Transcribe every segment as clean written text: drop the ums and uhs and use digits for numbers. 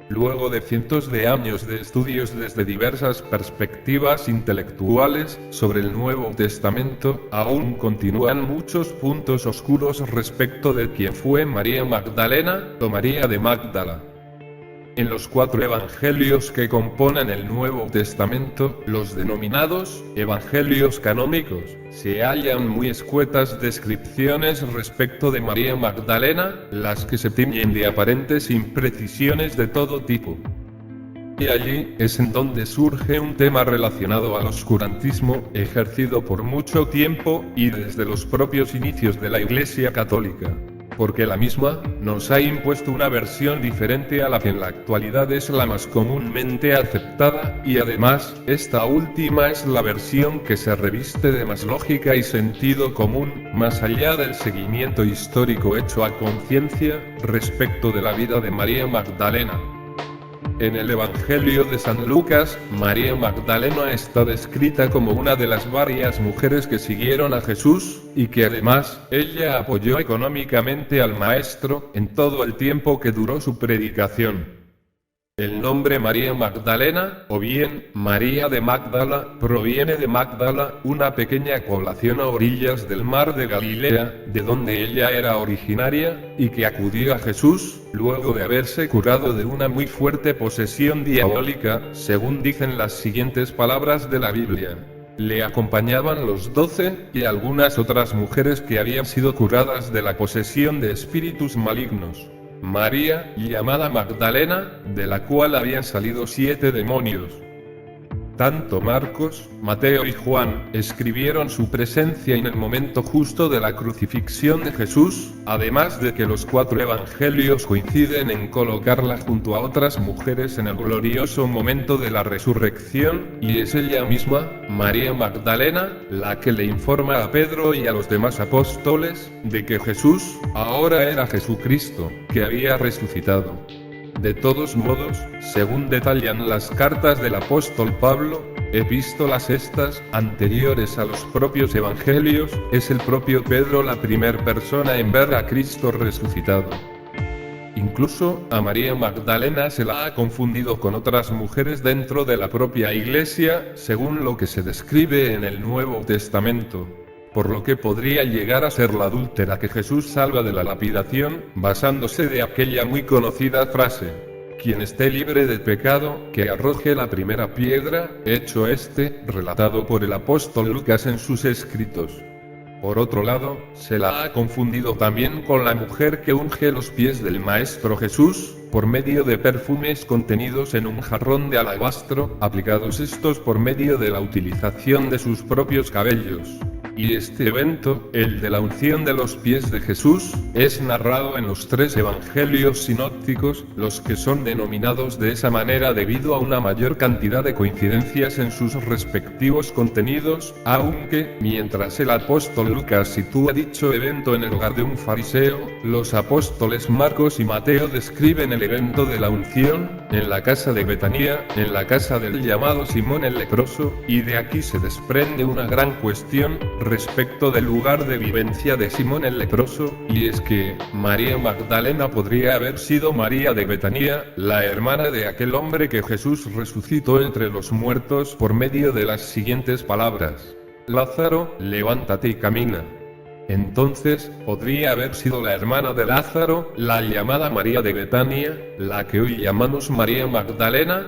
Luego de cientos de años de estudios desde diversas perspectivas intelectuales sobre el Nuevo Testamento, aún continúan muchos puntos oscuros respecto de quién fue María Magdalena, o María de Magdala. En los 4 evangelios que componen el Nuevo Testamento, los denominados evangelios canónicos, se hallan muy escuetas descripciones respecto de María Magdalena, las que se tiñen de aparentes imprecisiones de todo tipo. Y allí es en donde surge un tema relacionado al oscurantismo, ejercido por mucho tiempo, y desde los propios inicios de la Iglesia Católica. Porque la misma nos ha impuesto una versión diferente a la que en la actualidad es la más comúnmente aceptada, y además, esta última es la versión que se reviste de más lógica y sentido común, más allá del seguimiento histórico hecho a conciencia, respecto de la vida de María Magdalena. En el Evangelio de San Lucas, María Magdalena está descrita como una de las varias mujeres que siguieron a Jesús, y que además, ella apoyó económicamente al Maestro en todo el tiempo que duró su predicación. El nombre María Magdalena, o bien María de Magdala, proviene de Magdala, una pequeña población a orillas del mar de Galilea, de donde ella era originaria, y que acudió a Jesús, luego de haberse curado de una muy fuerte posesión diabólica, según dicen las siguientes palabras de la Biblia. Le acompañaban los 12, y algunas otras mujeres que habían sido curadas de la posesión de espíritus malignos. María, llamada Magdalena, de la cual habían salido 7 demonios. Tanto Marcos, Mateo y Juan escribieron su presencia en el momento justo de la crucifixión de Jesús, además de que los 4 evangelios coinciden en colocarla junto a otras mujeres en el glorioso momento de la resurrección, y es ella misma, María Magdalena, la que le informa a Pedro y a los demás apóstoles de que Jesús ahora era Jesucristo, que había resucitado. De todos modos, según detallan las cartas del apóstol Pablo, epístolas estas, anteriores a los propios evangelios, es el propio Pedro la primer persona en ver a Cristo resucitado. Incluso, a María Magdalena se la ha confundido con otras mujeres dentro de la propia Iglesia, según lo que se describe en el Nuevo Testamento. Por lo que podría llegar a ser la adúltera que Jesús salva de la lapidación, basándose de aquella muy conocida frase: quien esté libre de pecado, que arroje la primera piedra, hecho relatado por el apóstol Lucas en sus escritos. Por otro lado, se la ha confundido también con la mujer que unge los pies del Maestro Jesús, por medio de perfumes contenidos en un jarrón de alabastro, aplicados estos por medio de la utilización de sus propios cabellos. Y este evento, el de la unción de los pies de Jesús, es narrado en los 3 evangelios sinópticos, los que son denominados de esa manera debido a una mayor cantidad de coincidencias en sus respectivos contenidos, aunque, mientras el apóstol Lucas sitúa dicho evento en el hogar de un fariseo, los apóstoles Marcos y Mateo describen el evento de la unción, en la casa de Betania, en la casa del llamado Simón el leproso, y de aquí se desprende una gran cuestión respecto del lugar de vivencia de Simón el leproso, y es que María Magdalena podría haber sido María de Betania, la hermana de aquel hombre que Jesús resucitó entre los muertos por medio de las siguientes palabras: Lázaro, levántate y camina. Entonces, podría haber sido la hermana de Lázaro, la llamada María de Betania, la que hoy llamamos María Magdalena.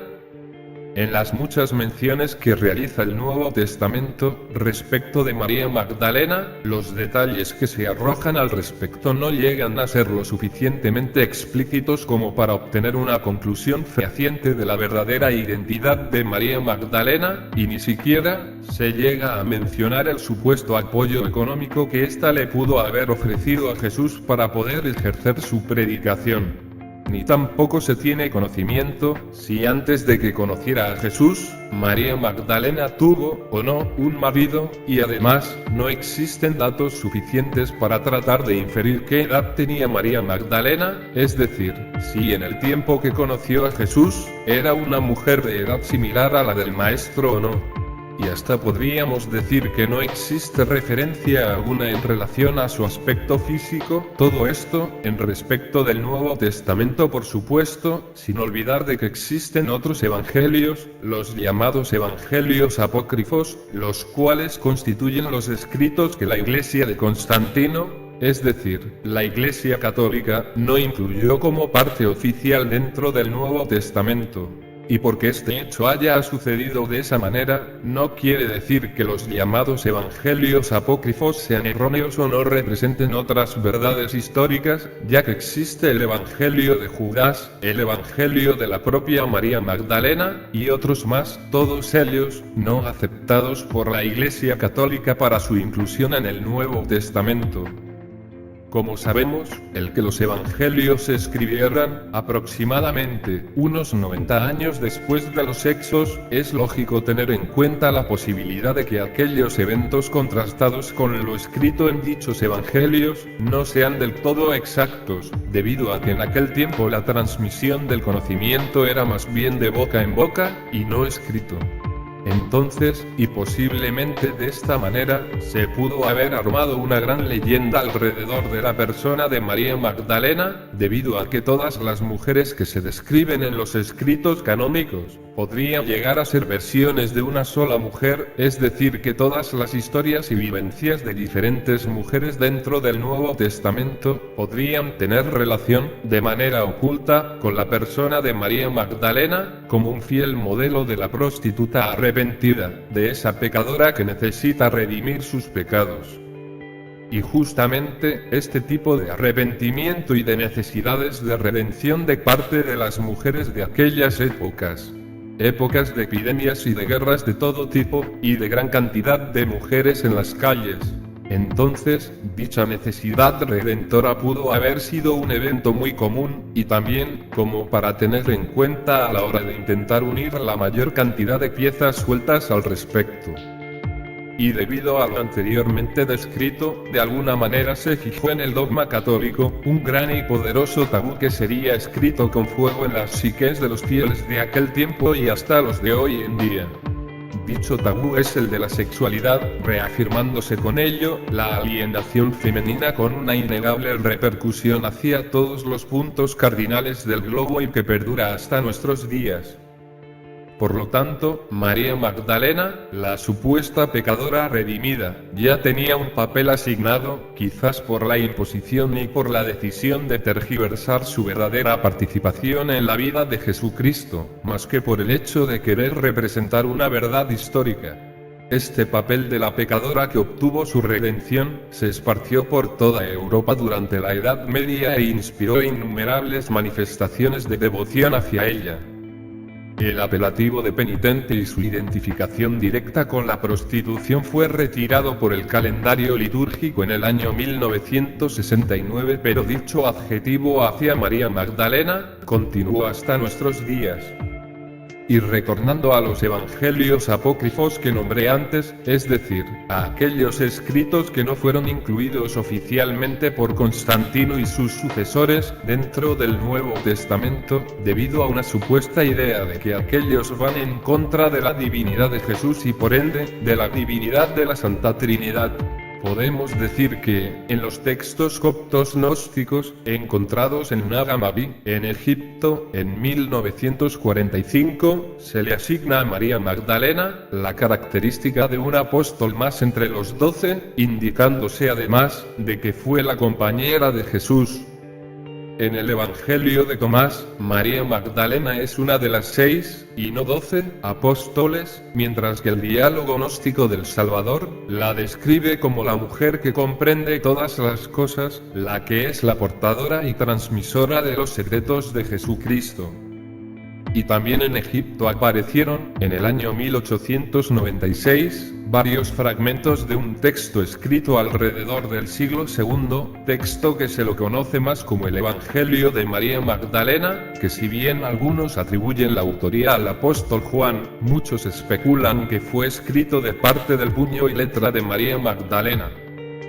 En las muchas menciones que realiza el Nuevo Testamento respecto de María Magdalena, los detalles que se arrojan al respecto no llegan a ser lo suficientemente explícitos como para obtener una conclusión fehaciente de la verdadera identidad de María Magdalena, y ni siquiera se llega a mencionar el supuesto apoyo económico que ésta le pudo haber ofrecido a Jesús para poder ejercer su predicación. Ni tampoco se tiene conocimiento si antes de que conociera a Jesús, María Magdalena tuvo o no un marido, y además, no existen datos suficientes para tratar de inferir qué edad tenía María Magdalena, es decir, si en el tiempo que conoció a Jesús, era una mujer de edad similar a la del Maestro o no. y hasta podríamos decir que no existe referencia alguna en relación a su aspecto físico, todo esto, en respecto del Nuevo Testamento por supuesto, sin olvidar de que existen otros evangelios, los llamados evangelios apócrifos, los cuales constituyen los escritos que la Iglesia de Constantino, es decir, la Iglesia Católica, no incluyó como parte oficial dentro del Nuevo Testamento. Y porque este hecho haya sucedido de esa manera, no quiere decir que los llamados evangelios apócrifos sean erróneos o no representen otras verdades históricas, ya que existe el Evangelio de Judas, el Evangelio de la propia María Magdalena, y otros más, todos ellos, no aceptados por la Iglesia Católica para su inclusión en el Nuevo Testamento. Como sabemos, el que los evangelios se escribieran, aproximadamente, unos 90 años después de los hechos, es lógico tener en cuenta la posibilidad de que aquellos eventos contrastados con lo escrito en dichos evangelios, no sean del todo exactos, debido a que en aquel tiempo la transmisión del conocimiento era más bien de boca en boca, y no escrito. Entonces, y posiblemente de esta manera, se pudo haber armado una gran leyenda alrededor de la persona de María Magdalena, debido a que todas las mujeres que se describen en los escritos canónicos, podrían llegar a ser versiones de una sola mujer, es decir que todas las historias y vivencias de diferentes mujeres dentro del Nuevo Testamento, podrían tener relación, de manera oculta, con la persona de María Magdalena, como un fiel modelo de la prostituta arrepentida, de esa pecadora que necesita redimir sus pecados. Y justamente, este tipo de arrepentimiento y de necesidades de redención de parte de las mujeres de aquellas épocas de epidemias y de guerras de todo tipo, y de gran cantidad de mujeres en las calles. Entonces, dicha necesidad redentora pudo haber sido un evento muy común, y también, como para tener en cuenta a la hora de intentar unir la mayor cantidad de piezas sueltas al respecto. Y debido a lo anteriormente descrito, de alguna manera se fijó en el dogma católico, un gran y poderoso tabú que sería escrito con fuego en las psiques de los fieles de aquel tiempo y hasta los de hoy en día. Dicho tabú es el de la sexualidad, reafirmándose con ello, la alienación femenina con una innegable repercusión hacia todos los puntos cardinales del globo y que perdura hasta nuestros días. Por lo tanto, María Magdalena, la supuesta pecadora redimida, ya tenía un papel asignado, quizás por la imposición y por la decisión de tergiversar su verdadera participación en la vida de Jesucristo, más que por el hecho de querer representar una verdad histórica. Este papel de la pecadora que obtuvo su redención, se esparció por toda Europa durante la Edad Media e inspiró innumerables manifestaciones de devoción hacia ella. El apelativo de penitente y su identificación directa con la prostitución fue retirado por el calendario litúrgico en el año 1969, pero dicho adjetivo hacia María Magdalena continuó hasta nuestros días. Y retornando a los evangelios apócrifos que nombré antes, es decir, a aquellos escritos que no fueron incluidos oficialmente por Constantino y sus sucesores dentro del Nuevo Testamento, debido a una supuesta idea de que aquellos van en contra de la divinidad de Jesús y por ende, de la divinidad de la Santa Trinidad. Podemos decir que, en los textos coptos gnósticos, encontrados en Nag Hammadi, en Egipto, en 1945, se le asigna a María Magdalena la característica de un apóstol más entre los 12, indicándose además de que fue la compañera de Jesús. En el Evangelio de Tomás, María Magdalena es una de las 6, y no 12, apóstoles, mientras que el diálogo gnóstico del Salvador la describe como la mujer que comprende todas las cosas, la que es la portadora y transmisora de los secretos de Jesucristo. Y también en Egipto aparecieron, en el año 1896, varios fragmentos de un texto escrito alrededor del siglo II, texto que se lo conoce más como el Evangelio de María Magdalena, que si bien algunos atribuyen la autoría al apóstol Juan, muchos especulan que fue escrito de parte del puño y letra de María Magdalena.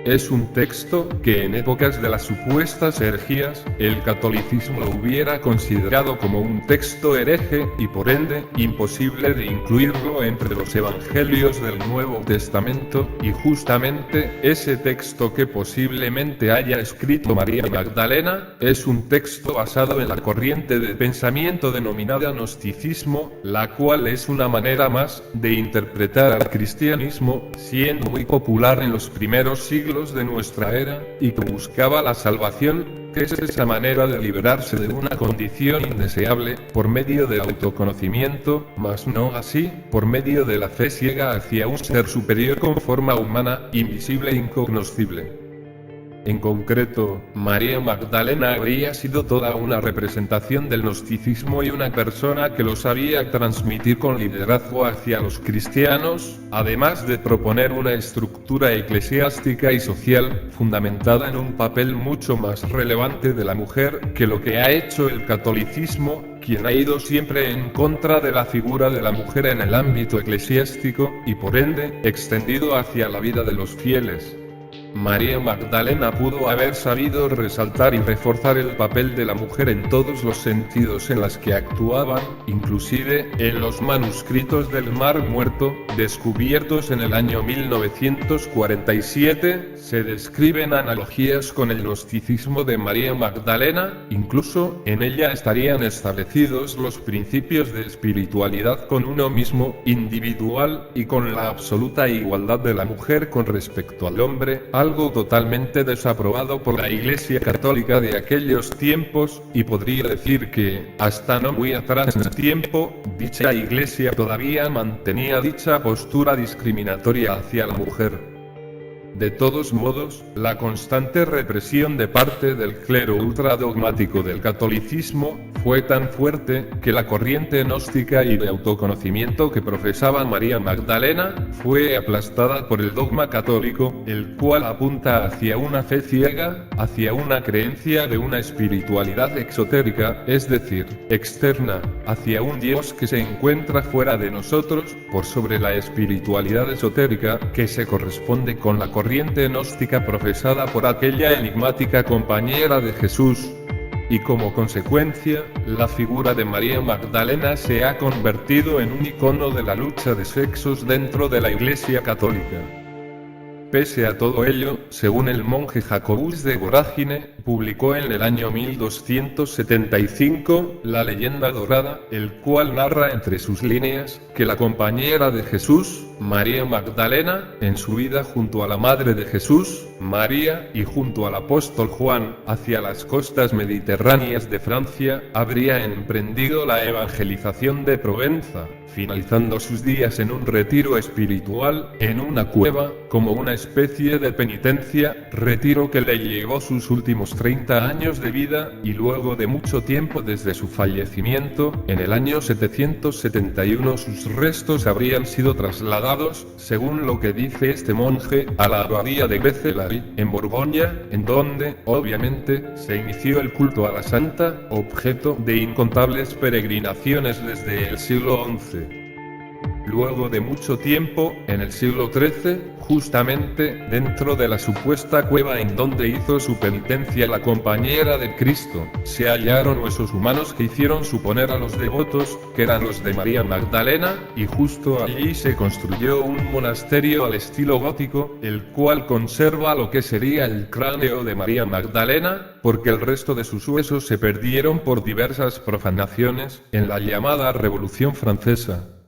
Es un texto que en épocas de las supuestas herejías, el catolicismo lo hubiera considerado como un texto hereje y por ende imposible de incluirlo entre los evangelios del Nuevo Testamento, y justamente ese texto que posiblemente haya escrito María Magdalena es un texto basado en la corriente de pensamiento denominada gnosticismo, la cual es una manera más de interpretar al cristianismo, siendo muy popular en los primeros siglos de nuestra era, y que buscaba la salvación, que es esa manera de liberarse de una condición indeseable, por medio del autoconocimiento, mas no así, por medio de la fe ciega hacia un ser superior con forma humana, invisible e incognoscible. En concreto, María Magdalena habría sido toda una representación del gnosticismo y una persona que lo sabía transmitir con liderazgo hacia los cristianos, además de proponer una estructura eclesiástica y social fundamentada en un papel mucho más relevante de la mujer que lo que ha hecho el catolicismo, quien ha ido siempre en contra de la figura de la mujer en el ámbito eclesiástico y por ende extendido hacia la vida de los fieles. María Magdalena pudo haber sabido resaltar y reforzar el papel de la mujer en todos los sentidos en las que actuaban, inclusive en los manuscritos del Mar Muerto, descubiertos en el año 1947, se describen analogías con el gnosticismo de María Magdalena, incluso en ella estarían establecidos los principios de espiritualidad con uno mismo, individual, y con la absoluta igualdad de la mujer con respecto al hombre, algo totalmente desaprobado por la Iglesia Católica de aquellos tiempos, y podría decir que, hasta no muy atrás en el tiempo, dicha Iglesia todavía mantenía dicha postura discriminatoria hacia la mujer. De todos modos, la constante represión de parte del clero ultradogmático del catolicismo fue tan fuerte que la corriente gnóstica y de autoconocimiento que profesaba María Magdalena fue aplastada por el dogma católico, el cual apunta hacia una fe ciega, hacia una creencia de una espiritualidad exotérica, es decir, externa, hacia un Dios que se encuentra fuera de nosotros, por sobre la espiritualidad esotérica que se corresponde con la corriente gnóstica profesada por aquella enigmática compañera de Jesús. Y como consecuencia, la figura de María Magdalena se ha convertido en un icono de la lucha de sexos dentro de la Iglesia Católica. Pese a todo ello, según el monje Jacobus de Voragine, publicó en el año 1275, La leyenda dorada, el cual narra entre sus líneas, que la compañera de Jesús, María Magdalena, en su vida junto a la Madre de Jesús, María, y junto al apóstol Juan, hacia las costas mediterráneas de Francia, habría emprendido la evangelización de Provenza, finalizando sus días en un retiro espiritual, en una cueva, como una especie de penitencia, retiro que le llevó sus últimos 30 años de vida, y luego de mucho tiempo desde su fallecimiento, en el año 771 sus restos habrían sido trasladados, según lo que dice este monje, a la abadía de Vézelay, en Borgoña, en donde, obviamente, se inició el culto a la santa, objeto de incontables peregrinaciones desde el siglo XI. Luego de mucho tiempo, en el siglo XIII, justamente dentro de la supuesta cueva en donde hizo su penitencia la compañera de Cristo, se hallaron huesos humanos que hicieron suponer a los devotos que eran los de María Magdalena, y justo allí se construyó un monasterio al estilo gótico, el cual conserva lo que sería el cráneo de María Magdalena, porque el resto de sus huesos se perdieron por diversas profanaciones en la llamada Revolución Francesa.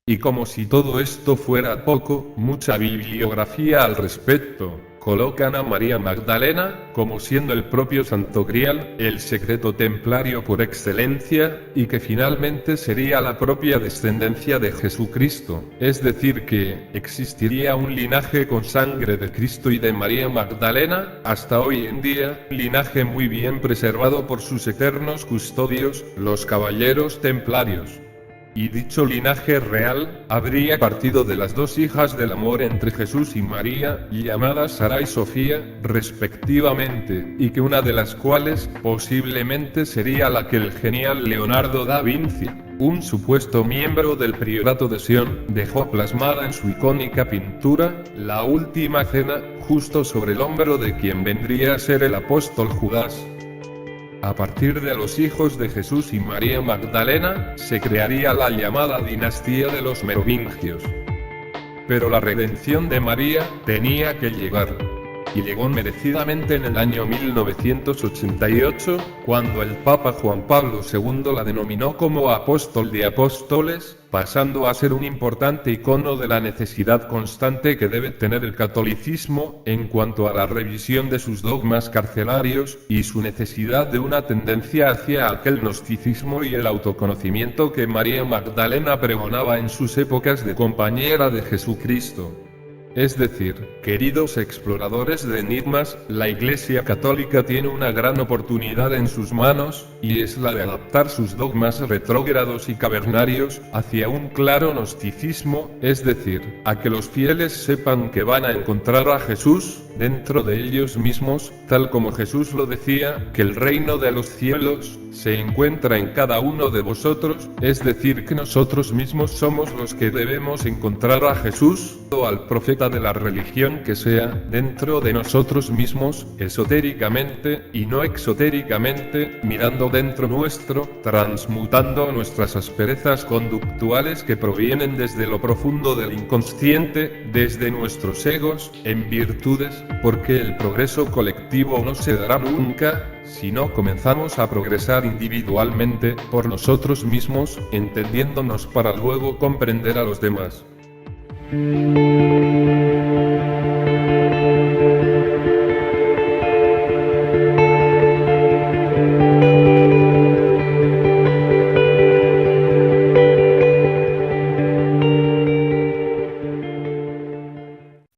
Y como si todo esto fuera poco, mucha bibliografía al respecto colocan a María Magdalena como siendo el propio Santo Grial, el secreto templario por excelencia, y que finalmente sería la propia descendencia de Jesucristo, es decir que existiría un linaje con sangre de Cristo y de María Magdalena, hasta hoy en día, linaje muy bien preservado por sus eternos custodios, los caballeros templarios. Y dicho linaje real, habría partido de las dos hijas del amor entre Jesús y María, llamadas Sara y Sofía, respectivamente, y que una de las cuales, posiblemente sería la que el genial Leonardo da Vinci, un supuesto miembro del priorato de Sion, dejó plasmada en su icónica pintura, La Última Cena, justo sobre el hombro de quien vendría a ser el apóstol Judas. A partir de los hijos de Jesús y María Magdalena, se crearía la llamada dinastía de los merovingios. Pero la redención de María tenía que llegar. Y llegó merecidamente en el año 1988, cuando el Papa Juan Pablo II la denominó como apóstol de apóstoles, pasando a ser un importante icono de la necesidad constante que debe tener el catolicismo en cuanto a la revisión de sus dogmas carcelarios, y su necesidad de una tendencia hacia aquel gnosticismo y el autoconocimiento que María Magdalena pregonaba en sus épocas de compañera de Jesucristo. Es decir, queridos exploradores de enigmas, la Iglesia Católica tiene una gran oportunidad en sus manos, y es la de adaptar sus dogmas retrógrados y cavernarios hacia un claro gnosticismo, es decir, a que los fieles sepan que van a encontrar a Jesús dentro de ellos mismos, tal como Jesús lo decía, que el reino de los cielos se encuentra en cada uno de vosotros, es decir, que nosotros mismos somos los que debemos encontrar a Jesús, o al profeta de la religión que sea, dentro de nosotros mismos, esotéricamente, y no exotéricamente, mirando dentro nuestro, transmutando nuestras asperezas conductuales que provienen desde lo profundo del inconsciente, desde nuestros egos, en virtudes, porque el progreso colectivo no se dará nunca si no comenzamos a progresar individualmente, por nosotros mismos, entendiéndonos para luego comprender a los demás.